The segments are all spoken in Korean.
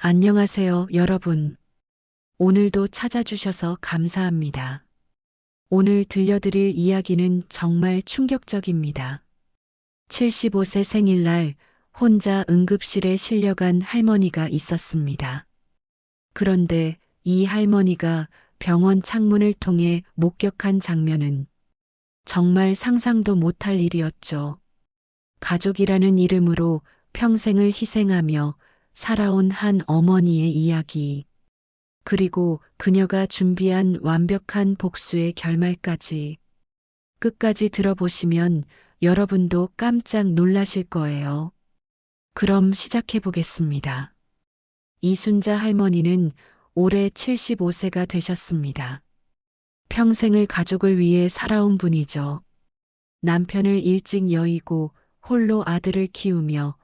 안녕하세요, 여러분. 오늘도 찾아주셔서 감사합니다. 오늘 들려드릴 이야기는 정말 충격적입니다. 75세 생일날 혼자 응급실에 실려간 할머니가 있었습니다. 그런데 이 할머니가 병원 창문을 통해 목격한 장면은 정말 상상도 못할 일이었죠. 가족이라는 이름으로 평생을 희생하며 살아온 한 어머니의 이야기. 그리고 그녀가 준비한 완벽한 복수의 결말까지. 끝까지 들어보시면 여러분도 깜짝 놀라실 거예요. 그럼 시작해 보겠습니다. 이순자 할머니는 올해 75세가 되셨습니다. 평생을 가족을 위해 살아온 분이죠. 남편을 일찍 여의고 홀로 아들을 키우며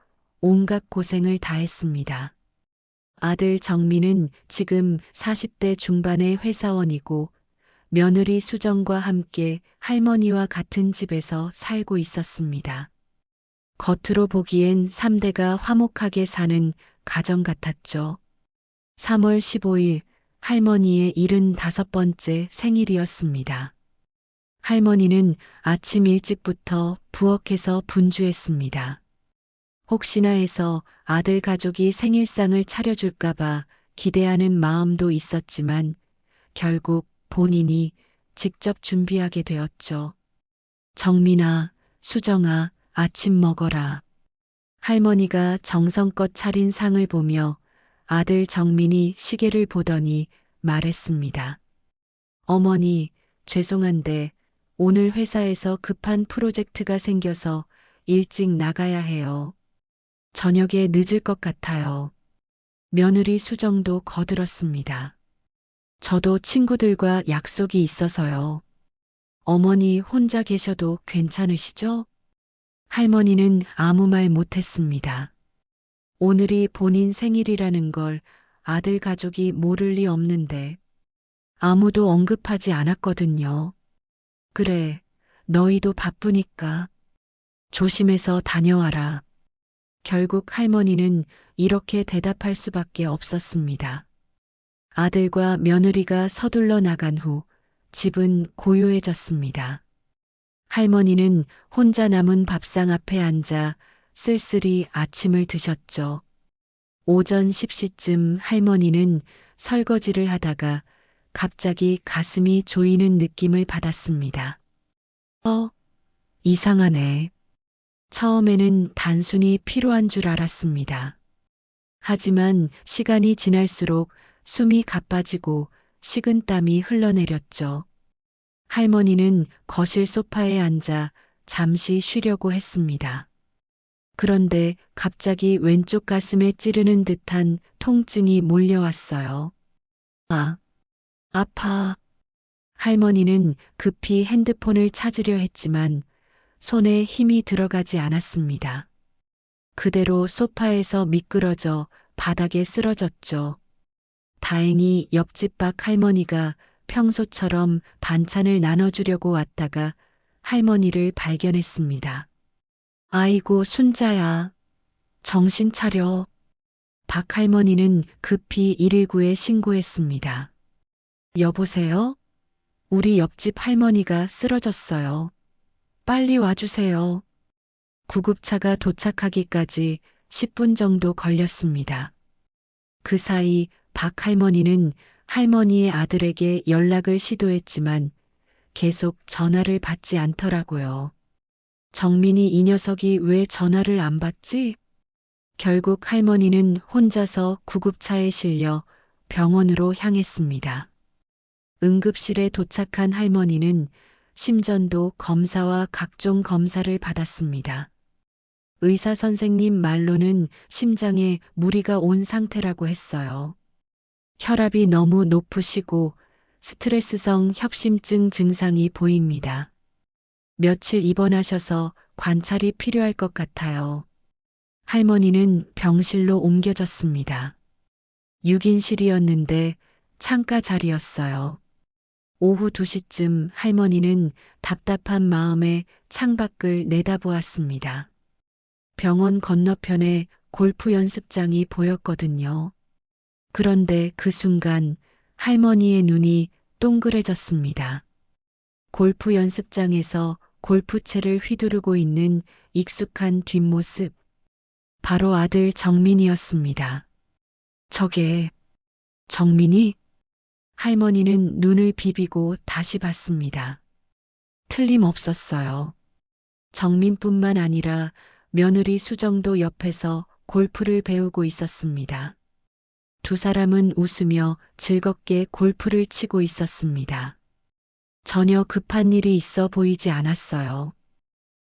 온갖 고생을 다했습니다. 아들 정민은 지금 40대 중반의 회사원이고 며느리 수정과 함께 할머니와 같은 집에서 살고 있었습니다. 겉으로 보기엔 3대가 화목하게 사는 가정 같았죠. 3월 15일 할머니의 75번째 생일이었습니다. 할머니는 아침 일찍부터 부엌에서 분주했습니다. 혹시나 해서 아들 가족이 생일상을 차려줄까봐 기대하는 마음도 있었지만 결국 본인이 직접 준비하게 되었죠. 정민아, 수정아, 아침 먹어라. 할머니가 정성껏 차린 상을 보며 아들 정민이 시계를 보더니 말했습니다. 어머니, 죄송한데 오늘 회사에서 급한 프로젝트가 생겨서 일찍 나가야 해요. 저녁에 늦을 것 같아요. 며느리 수정도 거들었습니다. 저도 친구들과 약속이 있어서요. 어머니 혼자 계셔도 괜찮으시죠? 할머니는 아무 말 못했습니다. 오늘이 본인 생일이라는 걸 아들 가족이 모를 리 없는데 아무도 언급하지 않았거든요. 그래, 너희도 바쁘니까 조심해서 다녀와라. 결국 할머니는 이렇게 대답할 수밖에 없었습니다. 아들과 며느리가 서둘러 나간 후 집은 고요해졌습니다. 할머니는 혼자 남은 밥상 앞에 앉아 쓸쓸히 아침을 드셨죠. 오전 10시쯤 할머니는 설거지를 하다가 갑자기 가슴이 조이는 느낌을 받았습니다. 이상하네. 처음에는 단순히 피로한 줄 알았습니다. 하지만 시간이 지날수록 숨이 가빠지고 식은땀이 흘러내렸죠. 할머니는 거실 소파에 앉아 잠시 쉬려고 했습니다. 그런데 갑자기 왼쪽 가슴에 찌르는 듯한 통증이 몰려왔어요. 아, 아파. 할머니는 급히 핸드폰을 찾으려 했지만 손에 힘이 들어가지 않았습니다. 그대로 소파에서 미끄러져 바닥에 쓰러졌죠. 다행히 옆집 박 할머니가 평소처럼 반찬을 나눠주려고 왔다가 할머니를 발견했습니다. 아이고, 순자야. 정신 차려. 박 할머니는 급히 119에 신고했습니다. 여보세요? 우리 옆집 할머니가 쓰러졌어요. 빨리 와주세요. 구급차가 도착하기까지 10분 정도 걸렸습니다. 그 사이 박 할머니는 할머니의 아들에게 연락을 시도했지만 계속 전화를 받지 않더라고요. 정민이 이 녀석이 왜 전화를 안 받지? 결국 할머니는 혼자서 구급차에 실려 병원으로 향했습니다. 응급실에 도착한 할머니는 심전도 검사와 각종 검사를 받았습니다. 의사 선생님 말로는 심장에 무리가 온 상태라고 했어요. 혈압이 너무 높으시고 스트레스성 협심증 증상이 보입니다. 며칠 입원하셔서 관찰이 필요할 것 같아요. 할머니는 병실로 옮겨졌습니다. 6인실이었는데 창가 자리였어요. 오후 2시쯤 할머니는 답답한 마음에 창밖을 내다보았습니다. 병원 건너편에 골프 연습장이 보였거든요. 그런데 그 순간 할머니의 눈이 동그래졌습니다. 골프 연습장에서 골프채를 휘두르고 있는 익숙한 뒷모습. 바로 아들 정민이었습니다. 저게 정민이? 할머니는 눈을 비비고 다시 봤습니다. 틀림없었어요. 정민뿐만 아니라 며느리 수정도 옆에서 골프를 배우고 있었습니다. 두 사람은 웃으며 즐겁게 골프를 치고 있었습니다. 전혀 급한 일이 있어 보이지 않았어요.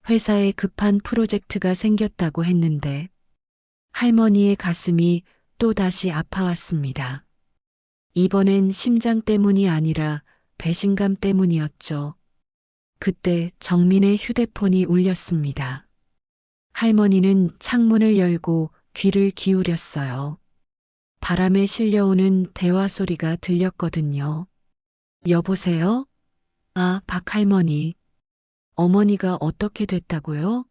회사에 급한 프로젝트가 생겼다고 했는데 할머니의 가슴이 또다시 아파왔습니다. 이번엔 심장 때문이 아니라 배신감 때문이었죠. 그때 정민의 휴대폰이 울렸습니다. 할머니는 창문을 열고 귀를 기울였어요. 바람에 실려오는 대화 소리가 들렸거든요. 여보세요? 아, 박할머니. 어머니가 어떻게 됐다고요?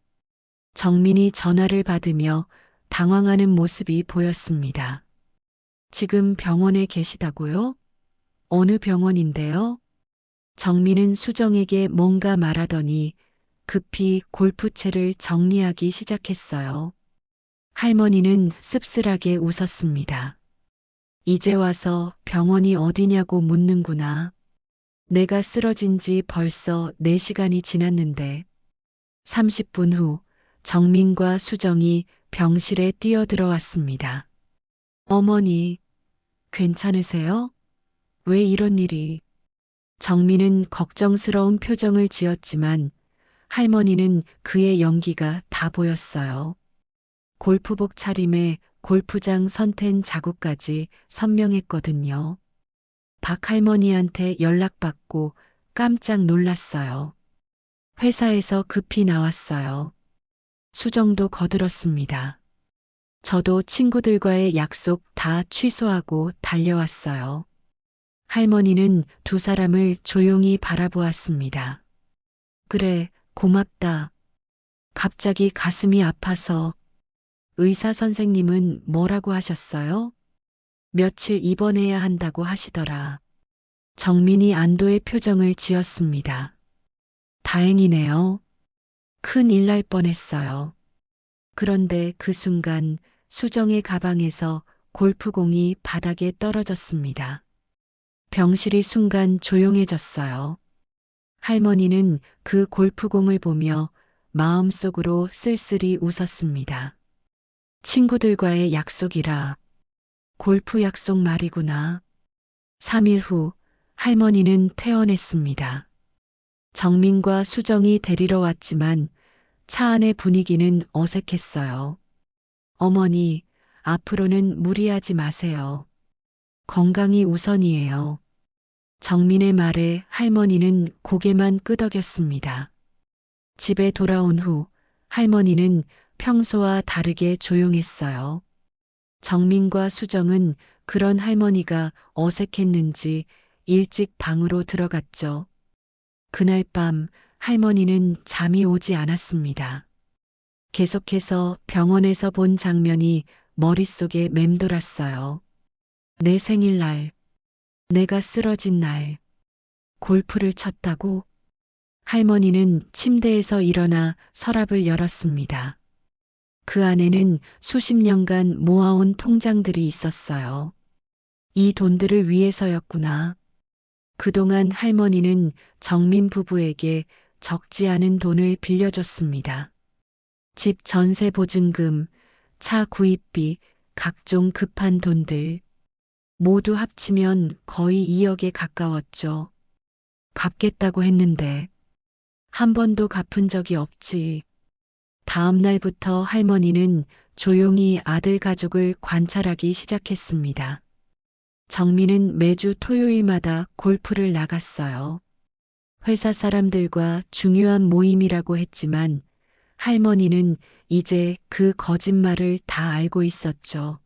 정민이 전화를 받으며 당황하는 모습이 보였습니다. 지금 병원에 계시다고요? 어느 병원인데요? 정민은 수정에게 뭔가 말하더니 급히 골프채를 정리하기 시작했어요. 할머니는 씁쓸하게 웃었습니다. 이제 와서 병원이 어디냐고 묻는구나. 내가 쓰러진 지 벌써 4시간이 지났는데 30분 후 정민과 수정이 병실에 뛰어들어왔습니다. 어머니, 괜찮으세요? 왜 이런 일이? 정민은 걱정스러운 표정을 지었지만 할머니는 그의 연기가 다 보였어요. 골프복 차림에 골프장 선텐 자국까지 선명했거든요. 박 할머니한테 연락받고 깜짝 놀랐어요. 회사에서 급히 나왔어요. 수정도 거들었습니다. 저도 친구들과의 약속 다 취소하고 달려왔어요. 할머니는 두 사람을 조용히 바라보았습니다. 그래, 고맙다. 갑자기 가슴이 아파서. 의사 선생님은 뭐라고 하셨어요? 며칠 입원해야 한다고 하시더라. 정민이 안도의 표정을 지었습니다. 다행이네요. 큰일 날 뻔했어요. 그런데 그 순간 수정의 가방에서 골프공이 바닥에 떨어졌습니다. 병실이 순간 조용해졌어요. 할머니는 그 골프공을 보며 마음속으로 쓸쓸히 웃었습니다. 친구들과의 약속이라. 골프 약속 말이구나. 3일 후 할머니는 퇴원했습니다. 정민과 수정이 데리러 왔지만 차 안의 분위기는 어색했어요. 어머니, 앞으로는 무리하지 마세요. 건강이 우선이에요. 정민의 말에 할머니는 고개만 끄덕였습니다. 집에 돌아온 후 할머니는 평소와 다르게 조용했어요. 정민과 수정은 그런 할머니가 어색했는지 일찍 방으로 들어갔죠. 그날 밤 할머니는 잠이 오지 않았습니다. 계속해서 병원에서 본 장면이 머릿속에 맴돌았어요. 내 생일날, 내가 쓰러진 날, 골프를 쳤다고? 할머니는 침대에서 일어나 서랍을 열었습니다. 그 안에는 수십 년간 모아온 통장들이 있었어요. 이 돈들을 위해서였구나. 그동안 할머니는 정민 부부에게 적지 않은 돈을 빌려줬습니다. 집 전세 보증금, 차 구입비, 각종 급한 돈들. 모두 합치면 거의 2억에 가까웠죠. 갚겠다고 했는데 한 번도 갚은 적이 없지. 다음 날부터 할머니는 조용히 아들 가족을 관찰하기 시작했습니다. 정민은 매주 토요일마다 골프를 나갔어요. 회사 사람들과 중요한 모임이라고 했지만 할머니는 이제 그 거짓말을 다 알고 있었죠.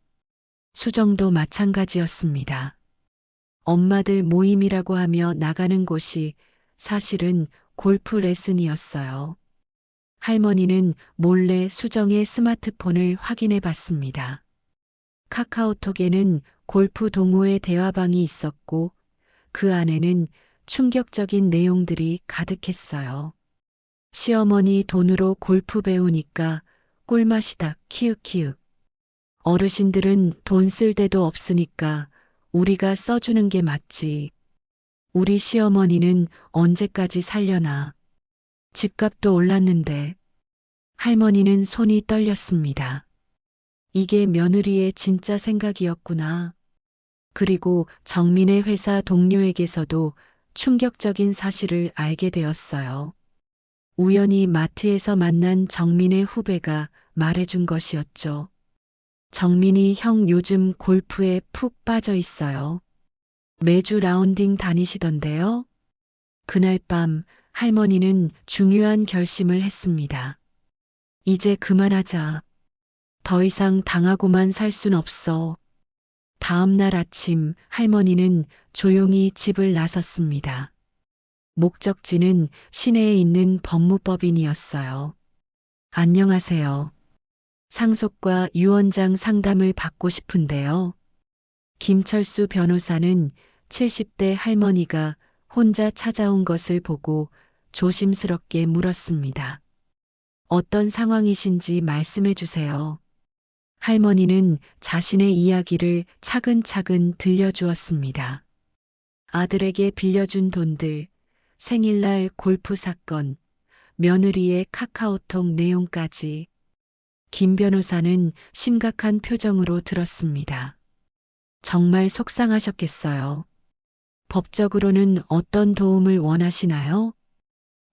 수정도 마찬가지였습니다. 엄마들 모임이라고 하며 나가는 곳이 사실은 골프 레슨이었어요. 할머니는 몰래 수정의 스마트폰을 확인해 봤습니다. 카카오톡에는 골프 동호회 대화방이 있었고 그 안에는 충격적인 내용들이 가득했어요. 시어머니 돈으로 골프 배우니까 꿀맛이다 키읔키읔. 어르신들은 돈 쓸 데도 없으니까 우리가 써주는 게 맞지. 우리 시어머니는 언제까지 살려나. 집값도 올랐는데. 할머니는 손이 떨렸습니다. 이게 며느리의 진짜 생각이었구나. 그리고 정민의 회사 동료에게서도 충격적인 사실을 알게 되었어요. 우연히 마트에서 만난 정민의 후배가 말해준 것이었죠. 정민이 형 요즘 골프에 푹 빠져 있어요. 매주 라운딩 다니시던데요. 그날 밤 할머니는 중요한 결심을 했습니다. 이제 그만하자. 더 이상 당하고만 살 순 없어. 다음 날 아침 할머니는 조용히 집을 나섰습니다. 목적지는 시내에 있는 법무법인이었어요. 안녕하세요. 상속과 유언장 상담을 받고 싶은데요. 김철수 변호사는 70대 할머니가 혼자 찾아온 것을 보고 조심스럽게 물었습니다. 어떤 상황이신지 말씀해 주세요. 할머니는 자신의 이야기를 차근차근 들려주었습니다. 아들에게 빌려준 돈들, 생일날 골프 사건, 며느리의 카카오톡 내용까지. 김 변호사는 심각한 표정으로 들었습니다. 정말 속상하셨겠어요. 법적으로는 어떤 도움을 원하시나요?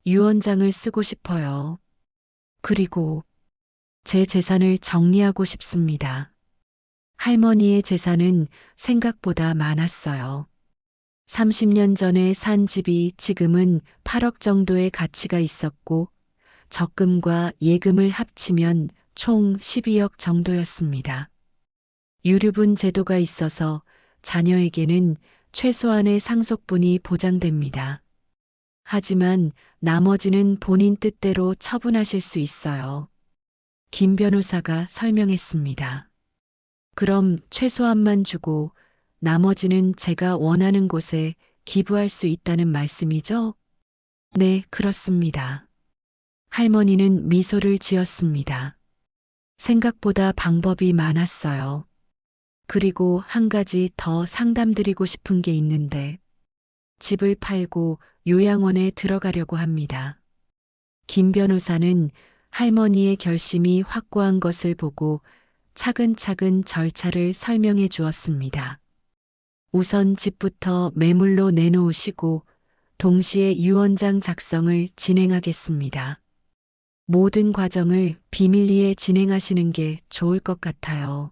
유언장을 쓰고 싶어요. 그리고 제 재산을 정리하고 싶습니다. 할머니의 재산은 생각보다 많았어요. 30년 전에 산 집이 지금은 8억 정도의 가치가 있었고 적금과 예금을 합치면 총 12억 정도였습니다. 유류분 제도가 있어서 자녀에게는 최소한의 상속분이 보장됩니다. 하지만 나머지는 본인 뜻대로 처분하실 수 있어요. 김 변호사가 설명했습니다. 그럼 최소한만 주고 나머지는 제가 원하는 곳에 기부할 수 있다는 말씀이죠? 네, 그렇습니다. 할머니는 미소를 지었습니다. 생각보다 방법이 많았어요. 그리고 한 가지 더 상담드리고 싶은 게 있는데 집을 팔고 요양원에 들어가려고 합니다. 김 변호사는 할머니의 결심이 확고한 것을 보고 차근차근 절차를 설명해 주었습니다. 우선 집부터 매물로 내놓으시고 동시에 유언장 작성을 진행하겠습니다. 모든 과정을 비밀리에 진행하시는 게 좋을 것 같아요.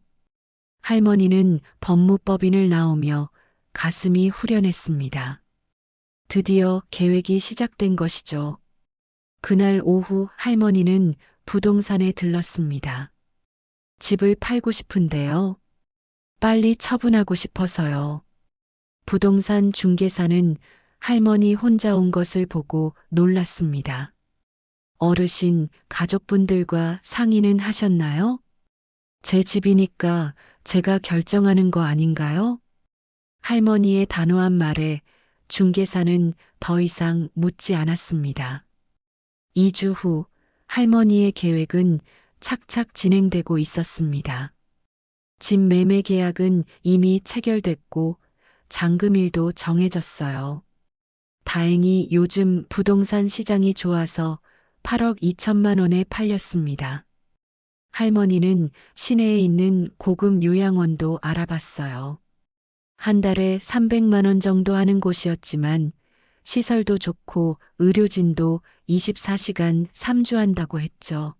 할머니는 법무법인을 나오며 가슴이 후련했습니다. 드디어 계획이 시작된 것이죠. 그날 오후 할머니는 부동산에 들렀습니다. 집을 팔고 싶은데요. 빨리 처분하고 싶어서요. 부동산 중개사는 할머니 혼자 온 것을 보고 놀랐습니다. 어르신, 가족분들과 상의는 하셨나요? 제 집이니까 제가 결정하는 거 아닌가요? 할머니의 단호한 말에 중개사는 더 이상 묻지 않았습니다. 2주 후 할머니의 계획은 착착 진행되고 있었습니다. 집 매매 계약은 이미 체결됐고 잔금일도 정해졌어요. 다행히 요즘 부동산 시장이 좋아서 8억 2천만 원에 팔렸습니다. 할머니는 시내에 있는 고급 요양원도 알아봤어요. 한 달에 300만 원 정도 하는 곳이었지만 시설도 좋고 의료진도 24시간 3주한다고 했죠.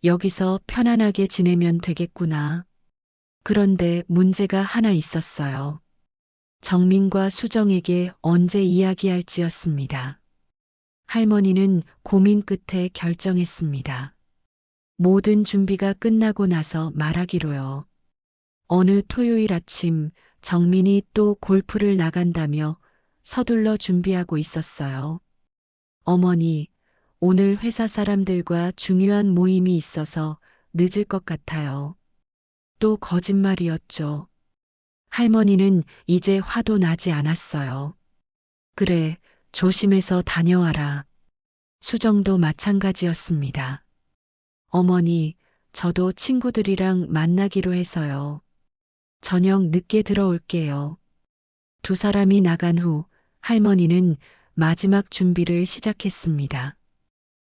여기서 편안하게 지내면 되겠구나. 그런데 문제가 하나 있었어요. 정민과 수정에게 언제 이야기할지였습니다. 할머니는 고민 끝에 결정했습니다. 모든 준비가 끝나고 나서 말하기로요. 어느 토요일 아침 정민이 또 골프를 나간다며 서둘러 준비하고 있었어요. 어머니, 오늘 회사 사람들과 중요한 모임이 있어서 늦을 것 같아요. 또 거짓말이었죠. 할머니는 이제 화도 나지 않았어요. 그래, 조심해서 다녀와라. 수정도 마찬가지였습니다. 어머니, 저도 친구들이랑 만나기로 해서요. 저녁 늦게 들어올게요. 두 사람이 나간 후 할머니는 마지막 준비를 시작했습니다.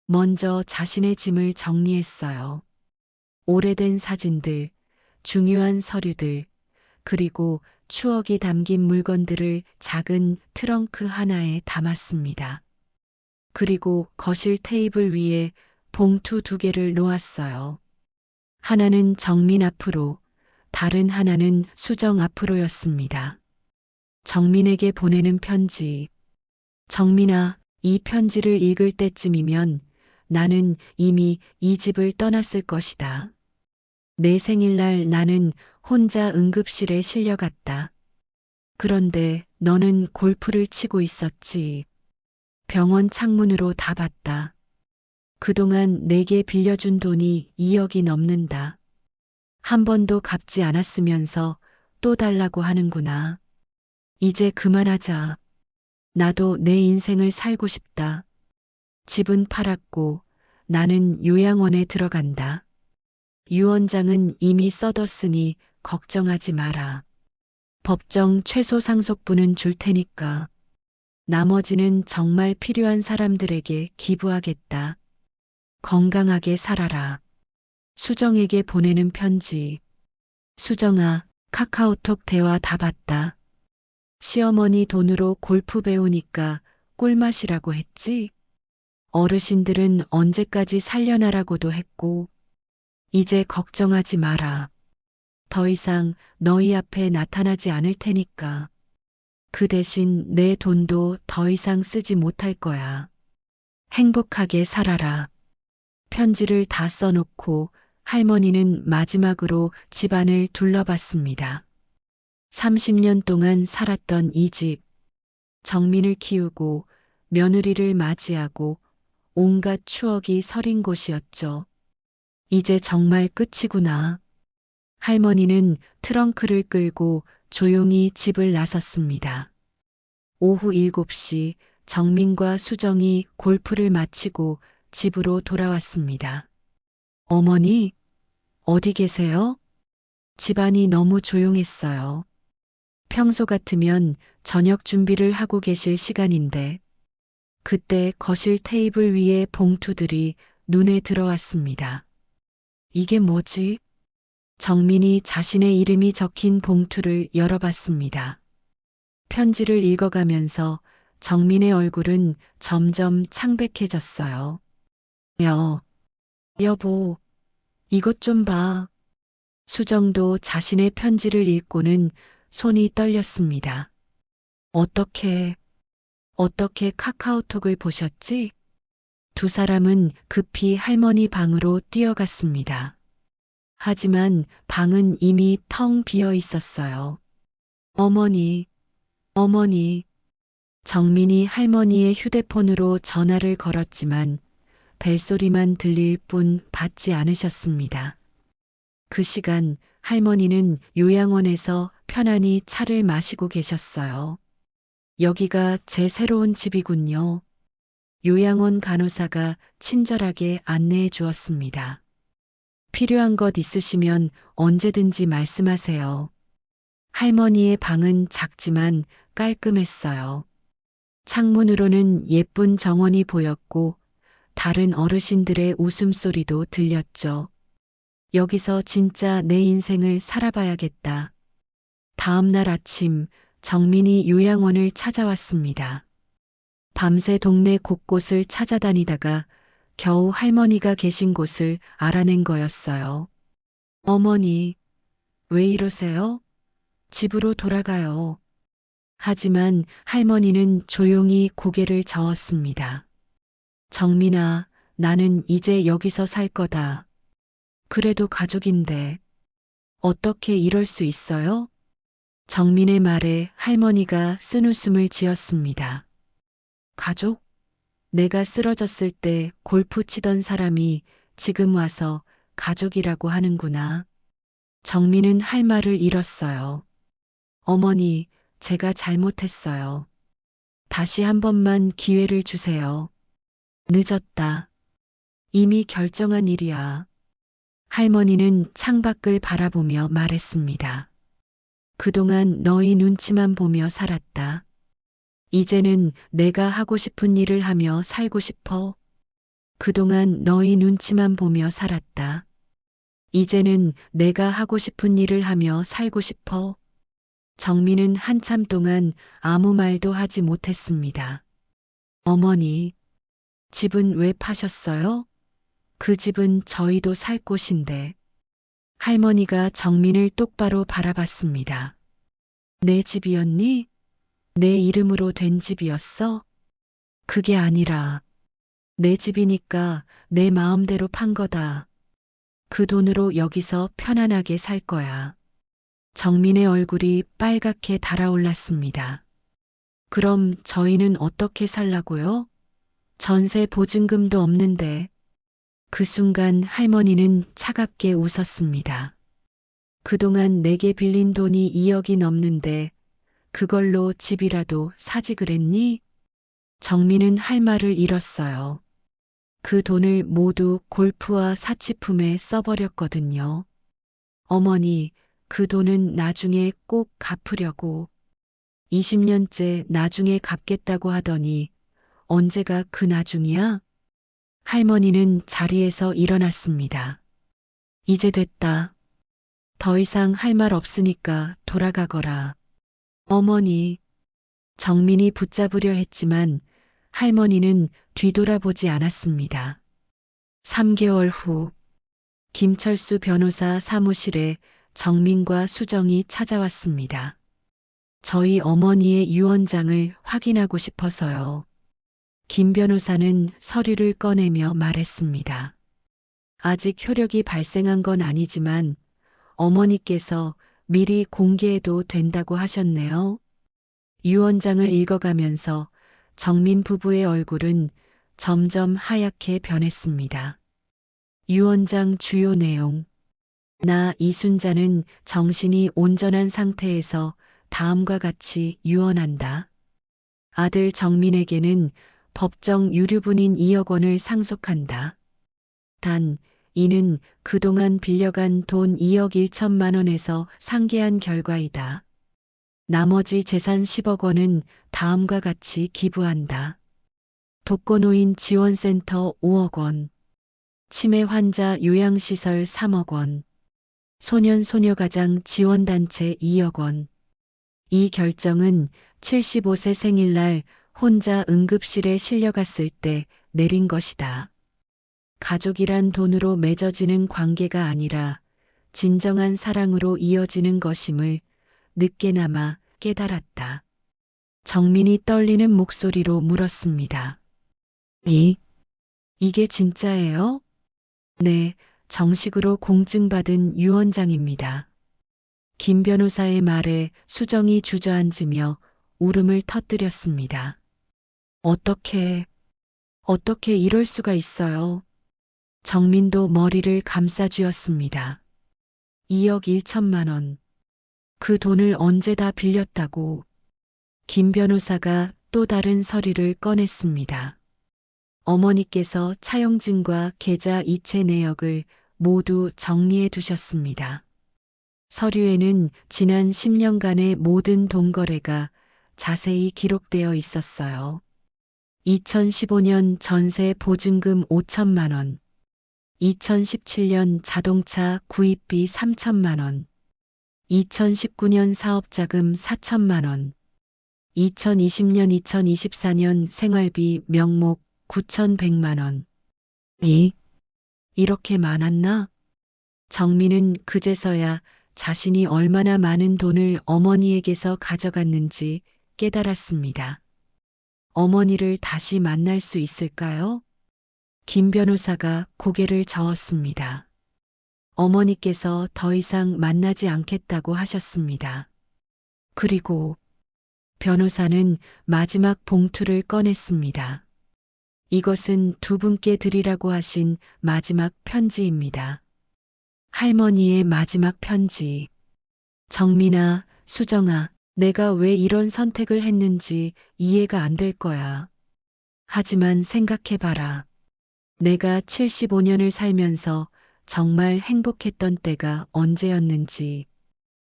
먼저 자신의 짐을 정리했어요. 오래된 사진들, 중요한 서류들, 그리고 추억이 담긴 물건들을 작은 트렁크 하나에 담았습니다. 그리고 거실 테이블 위에 봉투 두 개를 놓았어요. 하나는 정민 앞으로, 다른 하나는 수정 앞으로였습니다. 정민에게 보내는 편지. 정민아, 이 편지를 읽을 때쯤이면 나는 이미 이 집을 떠났을 것이다. 내 생일날 나는 혼자 응급실에 실려갔다. 그런데 너는 골프를 치고 있었지. 병원 창문으로 다 봤다. 그동안 내게 빌려준 돈이 2억이 넘는다. 한 번도 갚지 않았으면서 또 달라고 하는구나. 이제 그만하자. 나도 내 인생을 살고 싶다. 집은 팔았고 나는 요양원에 들어간다. 유언장은 이미 써뒀으니 걱정하지 마라. 법정 최소 상속분은 줄 테니까. 나머지는 정말 필요한 사람들에게 기부하겠다. 건강하게 살아라. 수정에게 보내는 편지. 수정아, 카카오톡 대화 다 봤다. 시어머니 돈으로 골프 배우니까 꿀맛이라고 했지? 어르신들은 언제까지 살려나라고도 했고, 이제 걱정하지 마라. 더 이상 너희 앞에 나타나지 않을 테니까. 그 대신 내 돈도 더 이상 쓰지 못할 거야. 행복하게 살아라. 편지를 다 써놓고 할머니는 마지막으로 집안을 둘러봤습니다. 30년 동안 살았던 이 집. 정민을 키우고 며느리를 맞이하고 온갖 추억이 서린 곳이었죠. 이제 정말 끝이구나. 할머니는 트렁크를 끌고 조용히 집을 나섰습니다. 오후 7시 정민과 수정이 골프를 마치고 집으로 돌아왔습니다. 어머니, 어디 계세요? 집안이 너무 조용했어요. 평소 같으면 저녁 준비를 하고 계실 시간인데, 그때 거실 테이블 위에 봉투들이 눈에 들어왔습니다. 이게 뭐지? 정민이 자신의 이름이 적힌 봉투를 열어봤습니다. 편지를 읽어가면서 정민의 얼굴은 점점 창백해졌어요. 여보, 이것 좀 봐. 수정도 자신의 편지를 읽고는 손이 떨렸습니다. 어떻게 카카오톡을 보셨지? 두 사람은 급히 할머니 방으로 뛰어갔습니다. 하지만 방은 이미 텅 비어 있었어요. 어머니. 정민이 할머니의 휴대폰으로 전화를 걸었지만 벨소리만 들릴 뿐 받지 않으셨습니다. 그 시간 할머니는 요양원에서 편안히 차를 마시고 계셨어요. 여기가 제 새로운 집이군요. 요양원 간호사가 친절하게 안내해 주었습니다. 필요한 것 있으시면 언제든지 말씀하세요. 할머니의 방은 작지만 깔끔했어요. 창문으로는 예쁜 정원이 보였고 다른 어르신들의 웃음소리도 들렸죠. 여기서 진짜 내 인생을 살아봐야겠다. 다음 날 아침 정민이 요양원을 찾아왔습니다. 밤새 동네 곳곳을 찾아다니다가 겨우 할머니가 계신 곳을 알아낸 거였어요. 어머니, 왜 이러세요? 집으로 돌아가요. 하지만 할머니는 조용히 고개를 저었습니다. 정민아, 나는 이제 여기서 살 거다. 그래도 가족인데 어떻게 이럴 수 있어요? 정민의 말에 할머니가 쓴웃음을 지었습니다. 가족? 내가 쓰러졌을 때 골프 치던 사람이 지금 와서 가족이라고 하는구나. 정민은 할 말을 잃었어요. 어머니, 제가 잘못했어요. 다시 한 번만 기회를 주세요. 늦었다. 이미 결정한 일이야. 할머니는 창밖을 바라보며 말했습니다. 그동안 너희 눈치만 보며 살았다. 이제는 내가 하고 싶은 일을 하며 살고 싶어. 그동안 너희 눈치만 보며 살았다. 이제는 내가 하고 싶은 일을 하며 살고 싶어. 정민은 한참 동안 아무 말도 하지 못했습니다. 어머니, 집은 왜 파셨어요? 그 집은 저희도 살 곳인데. 할머니가 정민을 똑바로 바라봤습니다. 내 집이었니? 내 이름으로 된 집이었어? 그게 아니라 내 집이니까 내 마음대로 판 거다. 그 돈으로 여기서 편안하게 살 거야. 정민의 얼굴이 빨갛게 달아올랐습니다. 그럼 저희는 어떻게 살라고요? 전세 보증금도 없는데. 그 순간 할머니는 차갑게 웃었습니다. 그동안 내게 빌린 돈이 2억이 넘는데 그걸로 집이라도 사지 그랬니? 정민은 할 말을 잃었어요. 그 돈을 모두 골프와 사치품에 써버렸거든요. 어머니, 그 돈은 나중에 꼭 갚으려고. 20년째 나중에 갚겠다고 하더니 언제가 그 나중이야? 할머니는 자리에서 일어났습니다. 이제 됐다. 더 이상 할 말 없으니까 돌아가거라. 어머니, 정민이 붙잡으려 했지만 할머니는 뒤돌아보지 않았습니다. 3개월 후, 김철수 변호사 사무실에 정민과 수정이 찾아왔습니다. 저희 어머니의 유언장을 확인하고 싶어서요. 김 변호사는 서류를 꺼내며 말했습니다. 아직 효력이 발생한 건 아니지만 어머니께서 미리 공개해도 된다고 하셨네요. 유언장을 읽어가면서 정민 부부의 얼굴은 점점 하얗게 변했습니다. 유언장 주요 내용. 나 이순자는 정신이 온전한 상태에서 다음과 같이 유언한다. 아들 정민에게는 법정 유류분인 2억 원을 상속한다. 단, 이는 그동안 빌려간 돈 2억 1천만 원에서 상계한 결과이다. 나머지 재산 10억 원은 다음과 같이 기부한다. 독거노인 지원센터 5억 원, 치매 환자 요양시설 3억 원, 소년소녀가장 지원단체 2억 원. 이 결정은 75세 생일날 혼자 응급실에 실려갔을 때 내린 것이다. 가족이란 돈으로 맺어지는 관계가 아니라 진정한 사랑으로 이어지는 것임을 늦게나마 깨달았다. 정민이 떨리는 목소리로 물었습니다. 이게 진짜예요? 네, 정식으로 공증받은 유언장입니다. 김 변호사의 말에 수정이 주저앉으며 울음을 터뜨렸습니다. 어떻게 이럴 수가 있어요? 정민도 머리를 감싸쥐었습니다. 2억 1천만 원. 그 돈을 언제 다 빌렸다고. 김 변호사가 또 다른 서류를 꺼냈습니다. 어머니께서 차용증과 계좌 이체 내역을 모두 정리해 두셨습니다. 서류에는 지난 10년간의 모든 돈 거래가 자세히 기록되어 있었어요. 2015년 전세 보증금 5천만 원, 2017년 자동차 구입비 3천만 원, 2019년 사업자금 4천만 원, 2020년 2024년 생활비 명목 9,100만 원. 이렇게 많았나? 정민은 그제서야 자신이 얼마나 많은 돈을 어머니에게서 가져갔는지 깨달았습니다. 어머니를 다시 만날 수 있을까요? 김 변호사가 고개를 저었습니다. 어머니께서 더 이상 만나지 않겠다고 하셨습니다. 그리고 변호사는 마지막 봉투를 꺼냈습니다. 이것은 두 분께 드리라고 하신 마지막 편지입니다. 할머니의 마지막 편지. 정민아, 수정아, 내가 왜 이런 선택을 했는지 이해가 안 될 거야. 하지만 생각해봐라. 내가 75년을 살면서 정말 행복했던 때가 언제였는지,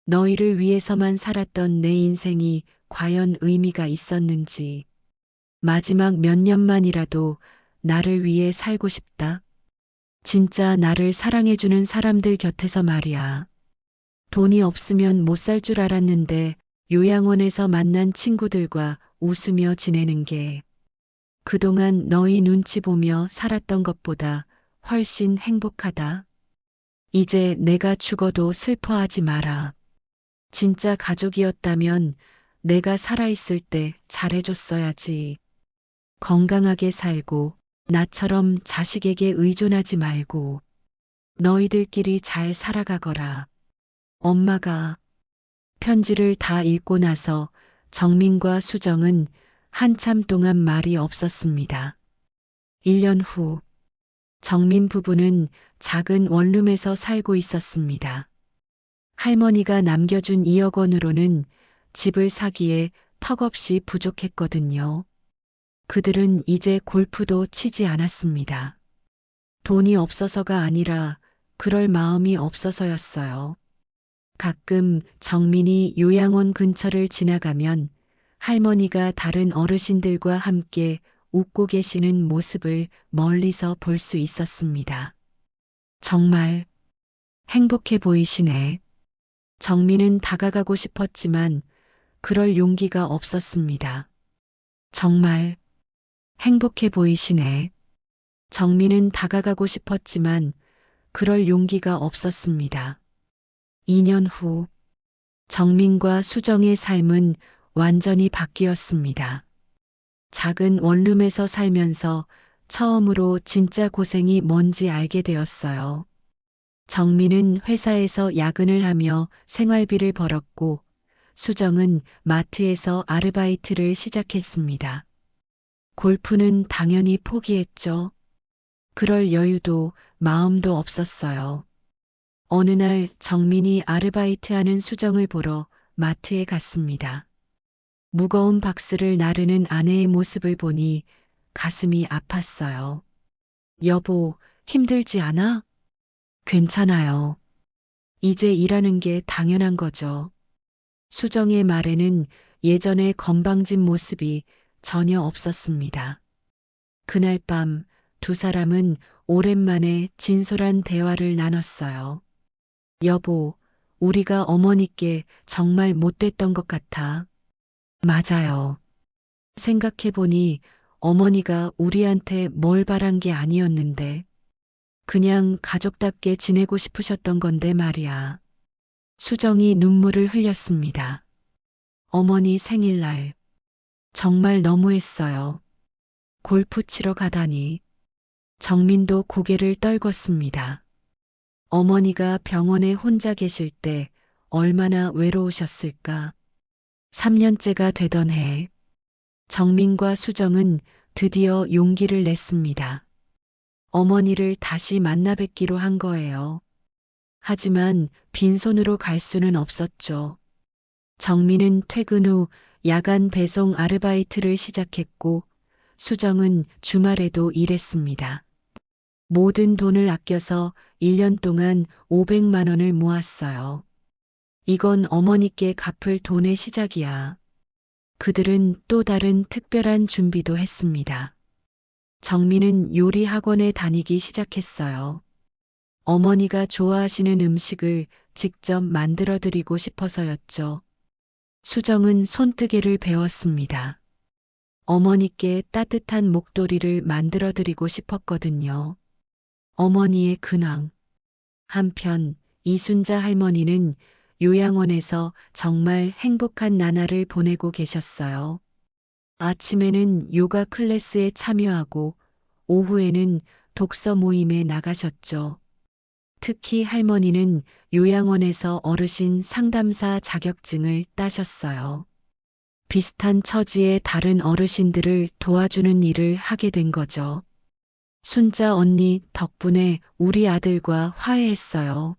너희를 위해서만 살았던 내 인생이 과연 의미가 있었는지, 마지막 몇 년만이라도 나를 위해 살고 싶다. 진짜 나를 사랑해주는 사람들 곁에서 말이야. 돈이 없으면 못 살 줄 알았는데 요양원에서 만난 친구들과 웃으며 지내는 게 그동안 너희 눈치 보며 살았던 것보다 훨씬 행복하다. 이제 내가 죽어도 슬퍼하지 마라. 진짜 가족이었다면 내가 살아있을 때 잘해줬어야지. 건강하게 살고 나처럼 자식에게 의존하지 말고 너희들끼리 잘 살아가거라. 엄마가 편지를 다 읽고 나서 정민과 수정은 한참 동안 말이 없었습니다. 1년 후 정민 부부는 작은 원룸에서 살고 있었습니다. 할머니가 남겨준 2억 원으로는 집을 사기에 턱없이 부족했거든요. 그들은 이제 골프도 치지 않았습니다. 돈이 없어서가 아니라 그럴 마음이 없어서였어요. 가끔 정민이 요양원 근처를 지나가면 할머니가 다른 어르신들과 함께 웃고 계시는 모습을 멀리서 볼 수 있었습니다. 정말 행복해 보이시네. 정민은 다가가고 싶었지만 그럴 용기가 없었습니다. 정말 행복해 보이시네. 정민은 다가가고 싶었지만 그럴 용기가 없었습니다. 2년 후 정민과 수정의 삶은 완전히 바뀌었습니다. 작은 원룸에서 살면서 처음으로 진짜 고생이 뭔지 알게 되었어요. 정민은 회사에서 야근을 하며 생활비를 벌었고 수정은 마트에서 아르바이트를 시작했습니다. 골프는 당연히 포기했죠. 그럴 여유도 마음도 없었어요. 어느 날 정민이 아르바이트하는 수정을 보러 마트에 갔습니다. 무거운 박스를 나르는 아내의 모습을 보니 가슴이 아팠어요. 여보, 힘들지 않아? 괜찮아요. 이제 일하는 게 당연한 거죠. 수정의 말에는 예전의 건방진 모습이 전혀 없었습니다. 그날 밤 두 사람은 오랜만에 진솔한 대화를 나눴어요. 여보, 우리가 어머니께 정말 못됐던 것 같아. 맞아요. 생각해보니 어머니가 우리한테 뭘 바란 게 아니었는데, 그냥 가족답게 지내고 싶으셨던 건데 말이야. 수정이 눈물을 흘렸습니다. 어머니 생일날, 정말 너무했어요. 골프 치러 가다니. 정민도 고개를 떨궜습니다. 어머니가 병원에 혼자 계실 때 얼마나 외로우셨을까. 3년째가 되던 해, 정민과 수정은 드디어 용기를 냈습니다. 어머니를 다시 만나 뵙기로 한 거예요. 하지만 빈손으로 갈 수는 없었죠. 정민은 퇴근 후 야간 배송 아르바이트를 시작했고 수정은 주말에도 일했습니다. 모든 돈을 아껴서 1년 동안 500만 원을 모았어요. 이건 어머니께 갚을 돈의 시작이야. 그들은 또 다른 특별한 준비도 했습니다. 정민은 요리 학원에 다니기 시작했어요. 어머니가 좋아하시는 음식을 직접 만들어 드리고 싶어서였죠. 수정은 손뜨개를 배웠습니다. 어머니께 따뜻한 목도리를 만들어 드리고 싶었거든요. 어머니의 근황. 한편 이순자 할머니는 요양원에서 정말 행복한 나날을 보내고 계셨어요. 아침에는 요가 클래스에 참여하고 오후에는 독서 모임에 나가셨죠. 특히 할머니는 요양원에서 어르신 상담사 자격증을 따셨어요. 비슷한 처지의 다른 어르신들을 도와주는 일을 하게 된 거죠. 순자 언니 덕분에 우리 아들과 화해했어요.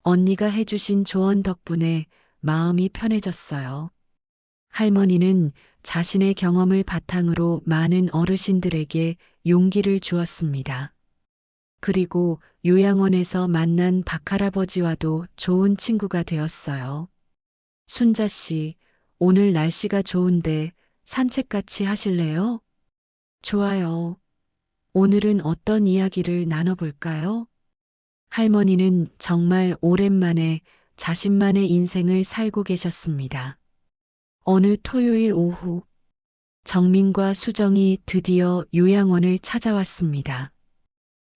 언니가 해주신 조언 덕분에 마음이 편해졌어요. 할머니는 자신의 경험을 바탕으로 많은 어르신들에게 용기를 주었습니다. 그리고 요양원에서 만난 박할아버지와도 좋은 친구가 되었어요. 순자 씨, 오늘 날씨가 좋은데 산책 같이 하실래요? 좋아요. 오늘은 어떤 이야기를 나눠볼까요? 할머니는 정말 오랜만에 자신만의 인생을 살고 계셨습니다. 어느 토요일 오후, 정민과 수정이 드디어 요양원을 찾아왔습니다.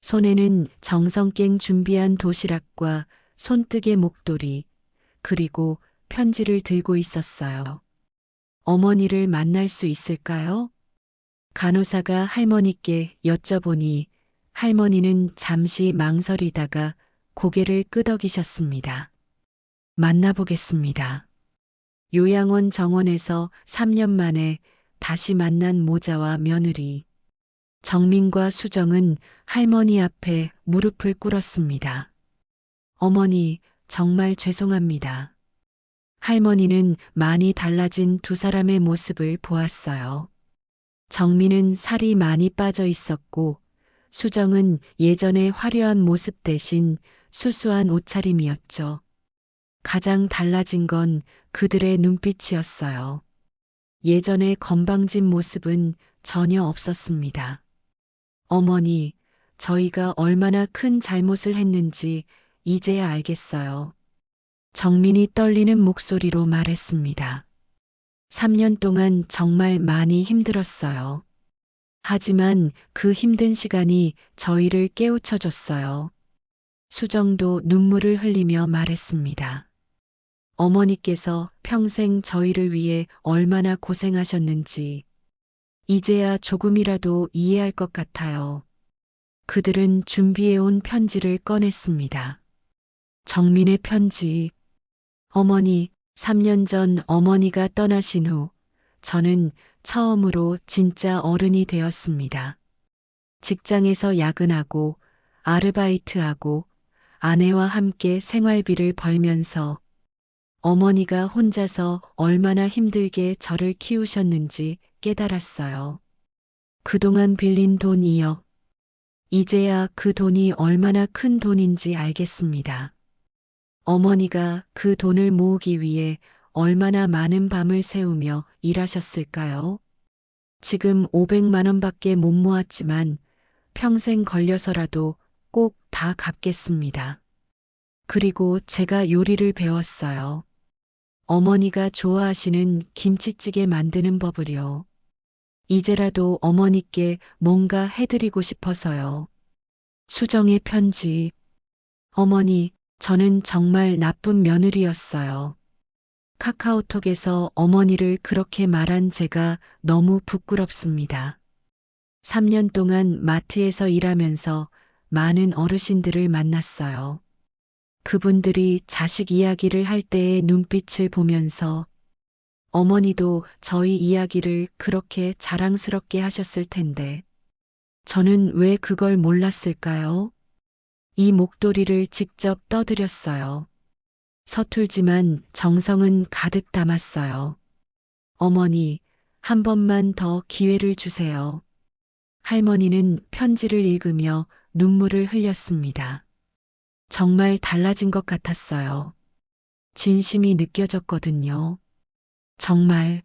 손에는 정성껭 준비한 도시락과 손뜨개 목도리, 그리고 편지를 들고 있었어요. 어머니를 만날 수 있을까요? 간호사가 할머니께 여쭤보니 할머니는 잠시 망설이다가 고개를 끄덕이셨습니다. 만나보겠습니다. 요양원 정원에서 3년 만에 다시 만난 모자와 며느리. 정민과 수정은 할머니 앞에 무릎을 꿇었습니다. 어머니, 정말 죄송합니다. 할머니는 많이 달라진 두 사람의 모습을 보았어요. 정민은 살이 많이 빠져 있었고, 수정은 예전의 화려한 모습 대신 수수한 옷차림이었죠. 가장 달라진 건 그들의 눈빛이었어요. 예전의 건방진 모습은 전혀 없었습니다. 어머니, 저희가 얼마나 큰 잘못을 했는지 이제야 알겠어요. 정민이 떨리는 목소리로 말했습니다. 3년 동안 정말 많이 힘들었어요. 하지만 그 힘든 시간이 저희를 깨우쳐줬어요. 수정도 눈물을 흘리며 말했습니다. 어머니께서 평생 저희를 위해 얼마나 고생하셨는지 이제야 조금이라도 이해할 것 같아요. 그들은 준비해온 편지를 꺼냈습니다. 정민의 편지. 어머니, 3년 전 어머니가 떠나신 후 저는 처음으로 진짜 어른이 되었습니다. 직장에서 야근하고 아르바이트하고 아내와 함께 생활비를 벌면서 어머니가 혼자서 얼마나 힘들게 저를 키우셨는지 깨달았어요. 그동안 빌린 돈 2억. 이제야 그 돈이 얼마나 큰 돈인지 알겠습니다. 어머니가 그 돈을 모으기 위해 얼마나 많은 밤을 새우며 일하셨을까요? 지금 500만 원밖에 못 모았지만 평생 걸려서라도 꼭 다 갚겠습니다. 그리고 제가 요리를 배웠어요. 어머니가 좋아하시는 김치찌개 만드는 법을요. 이제라도 어머니께 뭔가 해드리고 싶어서요. 수정의 편지. 어머니, 저는 정말 나쁜 며느리였어요. 카카오톡에서 어머니를 그렇게 말한 제가 너무 부끄럽습니다. 3년 동안 마트에서 일하면서 많은 어르신들을 만났어요. 그분들이 자식 이야기를 할 때의 눈빛을 보면서 어머니도 저희 이야기를 그렇게 자랑스럽게 하셨을 텐데 저는 왜 그걸 몰랐을까요? 이 목도리를 직접 떠드렸어요. 서툴지만 정성은 가득 담았어요. 어머니, 한 번만 더 기회를 주세요. 할머니는 편지를 읽으며 눈물을 흘렸습니다. 정말 달라진 것 같았어요. 진심이 느껴졌거든요. 정말,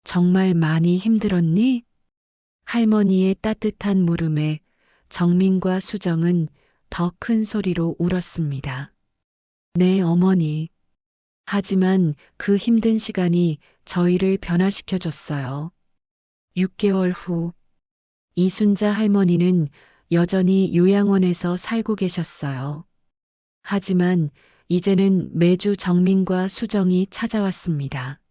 정말 많이 힘들었니? 할머니의 따뜻한 물음에 정민과 수정은 더 큰 소리로 울었습니다. 네, 어머니. 하지만 그 힘든 시간이 저희를 변화시켜줬어요. 6개월 후, 이순자 할머니는 여전히 요양원에서 살고 계셨어요. 하지만 이제는 매주 정민과 수정이 찾아왔습니다.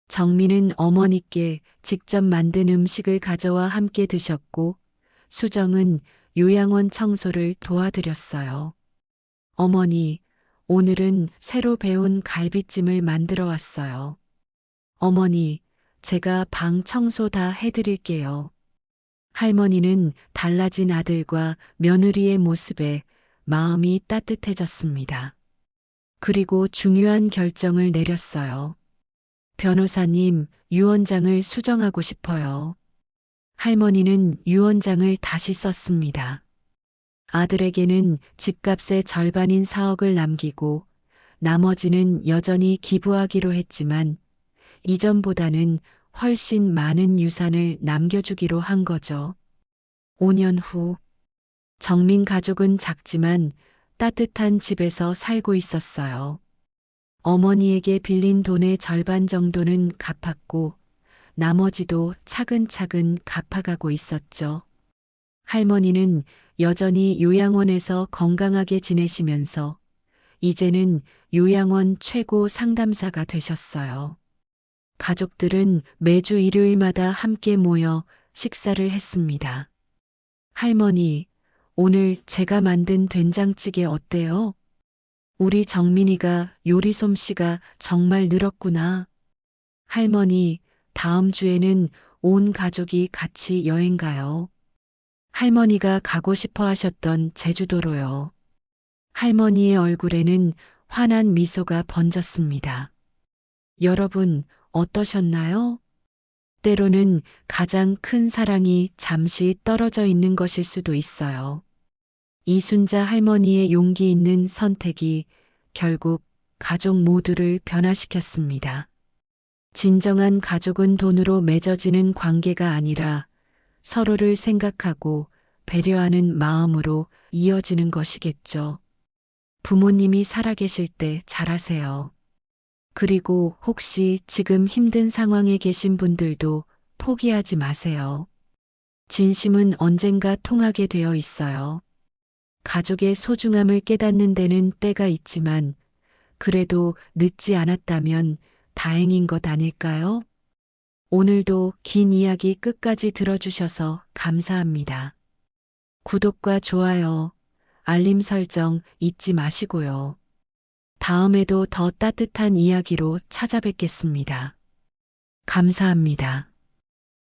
정민은 어머니께 직접 만든 음식을 가져와 함께 드셨고, 수정은 요양원 청소를 도와드렸어요. 어머니, 오늘은 새로 배운 갈비찜을 만들어 왔어요. 어머니, 제가 방 청소 다 해드릴게요. 할머니는 달라진 아들과 며느리의 모습에 마음이 따뜻해졌습니다. 그리고 중요한 결정을 내렸어요. 변호사님, 유언장을 수정하고 싶어요. 할머니는 유언장을 다시 썼습니다. 아들에게는 집값의 절반인 4억을 남기고 나머지는 여전히 기부하기로 했지만 이전보다는 훨씬 많은 유산을 남겨주기로 한 거죠. 5년 후, 정민 가족은 작지만 따뜻한 집에서 살고 있었어요. 어머니에게 빌린 돈의 절반 정도는 갚았고 나머지도 차근차근 갚아가고 있었죠. 할머니는 여전히 요양원에서 건강하게 지내시면서 이제는 요양원 최고 상담사가 되셨어요. 가족들은 매주 일요일마다 함께 모여 식사를 했습니다. 할머니, 오늘 제가 만든 된장찌개 어때요? 우리 정민이가 요리 솜씨가 정말 늘었구나. 할머니, 다음 주에는 온 가족이 같이 여행 가요. 할머니가 가고 싶어 하셨던 제주도로요. 할머니의 얼굴에는 환한 미소가 번졌습니다. 여러분, 어떠셨나요? 때로는 가장 큰 사랑이 잠시 떨어져 있는 것일 수도 있어요. 이순자 할머니의 용기 있는 선택이 결국 가족 모두를 변화시켰습니다. 진정한 가족은 돈으로 맺어지는 관계가 아니라 서로를 생각하고 배려하는 마음으로 이어지는 것이겠죠. 부모님이 살아계실 때 잘하세요. 그리고 혹시 지금 힘든 상황에 계신 분들도 포기하지 마세요. 진심은 언젠가 통하게 되어 있어요. 가족의 소중함을 깨닫는 데는 때가 있지만 그래도 늦지 않았다면 다행인 것 아닐까요? 오늘도 긴 이야기 끝까지 들어주셔서 감사합니다. 구독과 좋아요, 알림 설정 잊지 마시고요. 다음에도 더 따뜻한 이야기로 찾아뵙겠습니다. 감사합니다.